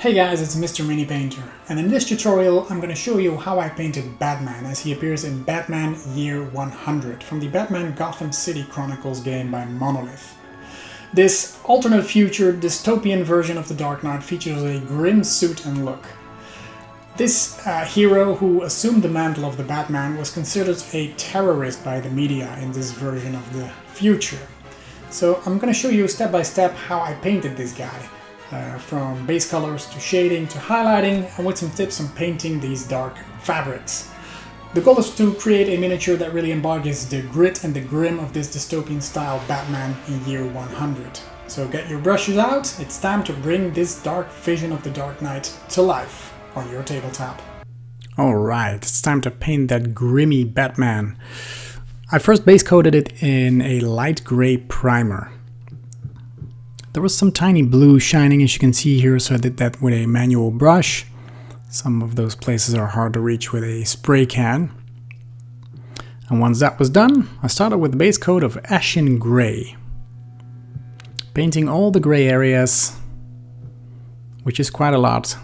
Hey guys, it's Mr. Mini Painter, and in this tutorial I'm going to show you how I painted Batman as he appears in Batman Year 100 from the Batman Gotham City Chronicles game by Monolith. This alternate future dystopian version of the Dark Knight features a grim suit and look. This hero who assumed the mantle of the Batman was considered a terrorist by the media in this version of the future. So I'm going to show you step by step how I painted this guy. From base colors to shading to highlighting, and with some tips on painting these dark fabrics. The goal is to create a miniature that really embodies the grit and the grim of this dystopian style Batman in year 100. So get your brushes out, it's time to bring this dark vision of the Dark Knight to life on your tabletop. Alright, it's time to paint that grimy Batman. I first base coated it in a light gray primer. There was some tiny blue shining, as you can see here, so I did that with a manual brush. Some of those places are hard to reach with a spray can. And once that was done, I started with the base coat of ashen gray. Painting all the gray areas, which is quite a lot.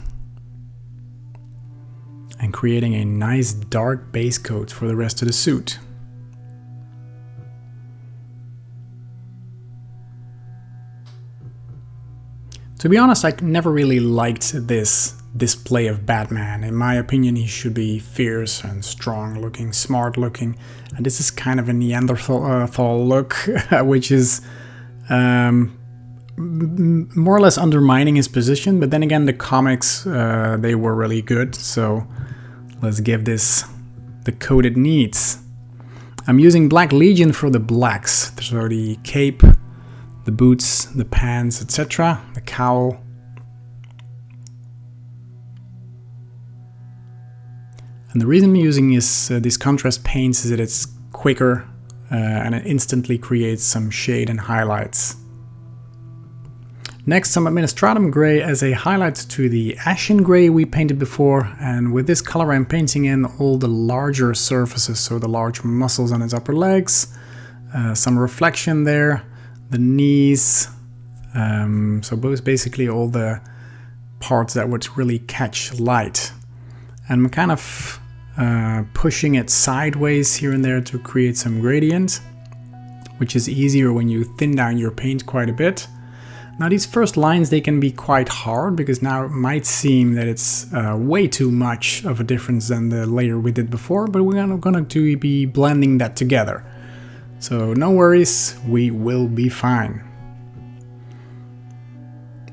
And creating a nice dark base coat for the rest of the suit. To be honest, I never really liked this display of Batman. In my opinion, he should be fierce and strong looking, smart looking. And this is kind of a Neanderthal look, which is more or less undermining his position. But then again, the comics, they were really good. So let's give this the coat it needs. I'm using Black Legion for the blacks. So the cape, the boots, the pants, etc., the cowl. And the reason I'm using these contrast paints is that it's quicker and it instantly creates some shade and highlights. Next, some Administratum Gray as a highlight to the Ashen Gray we painted before, and with this color I'm painting in all the larger surfaces, so the large muscles on his upper legs, some reflection there, the knees, so both basically all the parts that would really catch light. And I'm kind of pushing it sideways here and there to create some gradient, which is easier when you thin down your paint quite a bit. Now these first lines, they can be quite hard, because now it might seem that it's way too much of a difference than the layer we did before, but we're going to be blending that together. So no worries, we will be fine.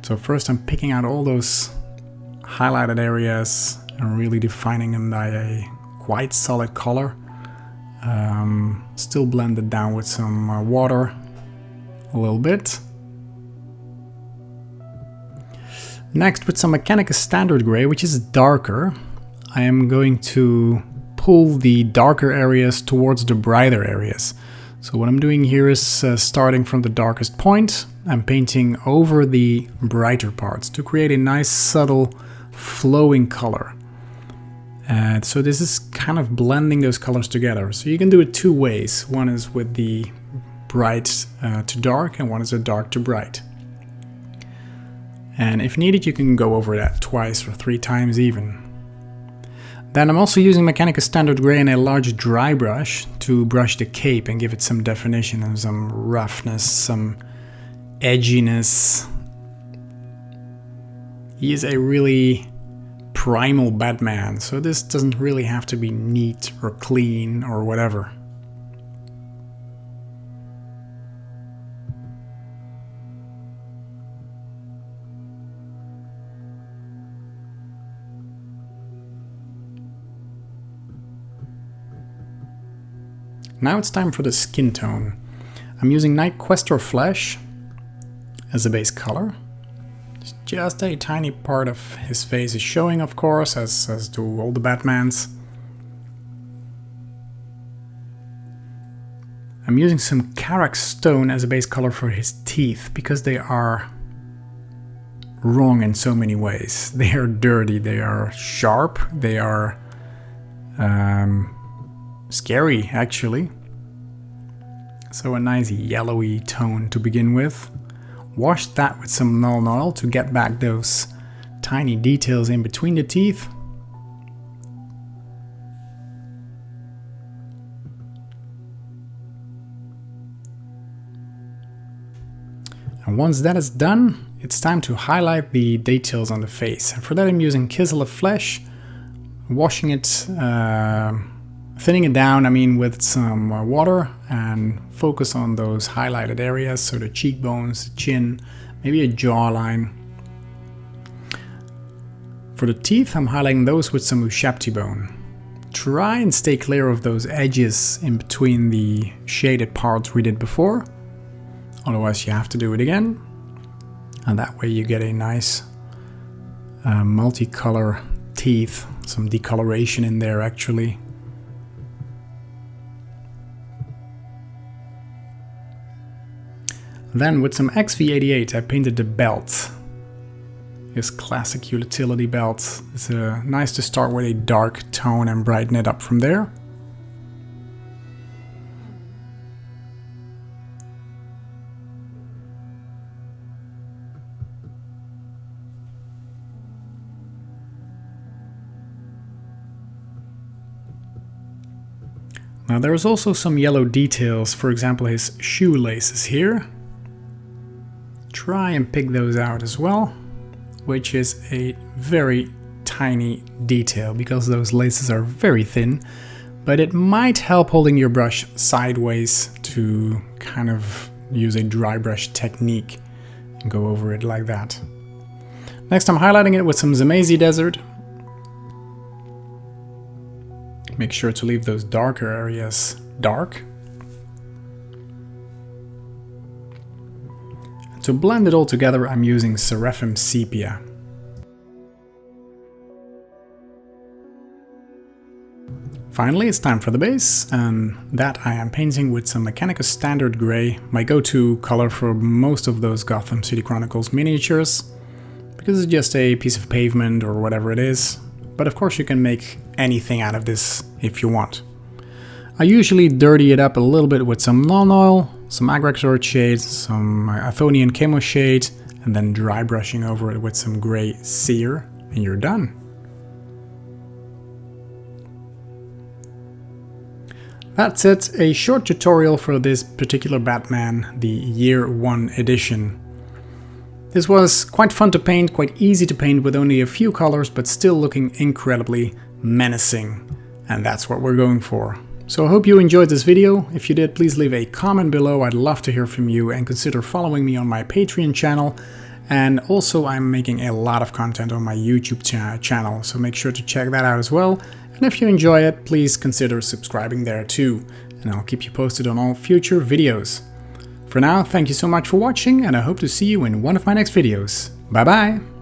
So first I'm picking out all those highlighted areas and really defining them by a quite solid color. Still blended down with some water a little bit. Next, with some Mechanicus Standard Gray, which is darker, I am going to pull the darker areas towards the brighter areas. So what I'm doing here is starting from the darkest point, I'm painting over the brighter parts to create a nice subtle flowing color. So this is kind of blending those colors together. So you can do it two ways. One is with the bright to dark, and one is a dark to bright. And if needed, you can go over that twice or three times even. Then I'm also using Mechanicus Standard Gray and a large dry brush to brush the cape and give it some definition and some roughness, some edginess. He is a really primal Batman, so this doesn't really have to be neat or clean or whatever. Now it's time for the skin tone. I'm using Night Questor Flesh as a base color. Just a tiny part of his face is showing, of course, as do all the Batmans. I'm using some Karak Stone as a base color for his teeth, because they are wrong in so many ways. They are dirty, they are sharp, they are scary, actually. So a nice yellowy tone to begin with. Wash that with some Null oil to get back those tiny details in between the teeth. And once that is done, it's time to highlight the details on the face. And for that I'm using Chisel of Flesh, washing it, thinning it down, with some water, and focus on those highlighted areas, so the cheekbones, the chin, maybe a jawline. For the teeth, I'm highlighting those with some Ushabti bone. Try and stay clear of those edges in between the shaded parts we did before. Otherwise you have to do it again. And that way you get a nice multicolor teeth, some decoloration in there actually. Then with some XV88 I painted the belt. This classic utility belt. It's nice to start with a dark tone and brighten it up from there. Now there's also some yellow details, for example his shoelaces here. Try and pick those out as well, which is a very tiny detail because those laces are very thin, but it might help holding your brush sideways to kind of use a dry brush technique and go over it like that. Next I'm highlighting it with some Zamazi Desert. Make sure to leave those darker areas dark. And to blend it all together, I'm using Seraphim Sepia. Finally, it's time for the base, and that I am painting with some Mechanicus Standard Grey, my go-to color for most of those Gotham City Chronicles miniatures, because it's just a piece of pavement or whatever it is. But of course you can make anything out of this if you want. I usually dirty it up a little bit with some non-oil, some Agrexort shades, some Athonian Camo shade, and then dry brushing over it with some grey cere, and you're done. That's it, a short tutorial for this particular Batman, the Year 1 edition. This was quite fun to paint, quite easy to paint with only a few colors, but still looking incredibly menacing. And that's what we're going for. So I hope you enjoyed this video. If you did, please leave a comment below. I'd love to hear from you, and consider following me on my Patreon channel. And also I'm making a lot of content on my YouTube channel, so make sure to check that out as well. And if you enjoy it, please consider subscribing there too. And I'll keep you posted on all future videos. For now, thank you so much for watching, and I hope to see you in one of my next videos. Bye bye!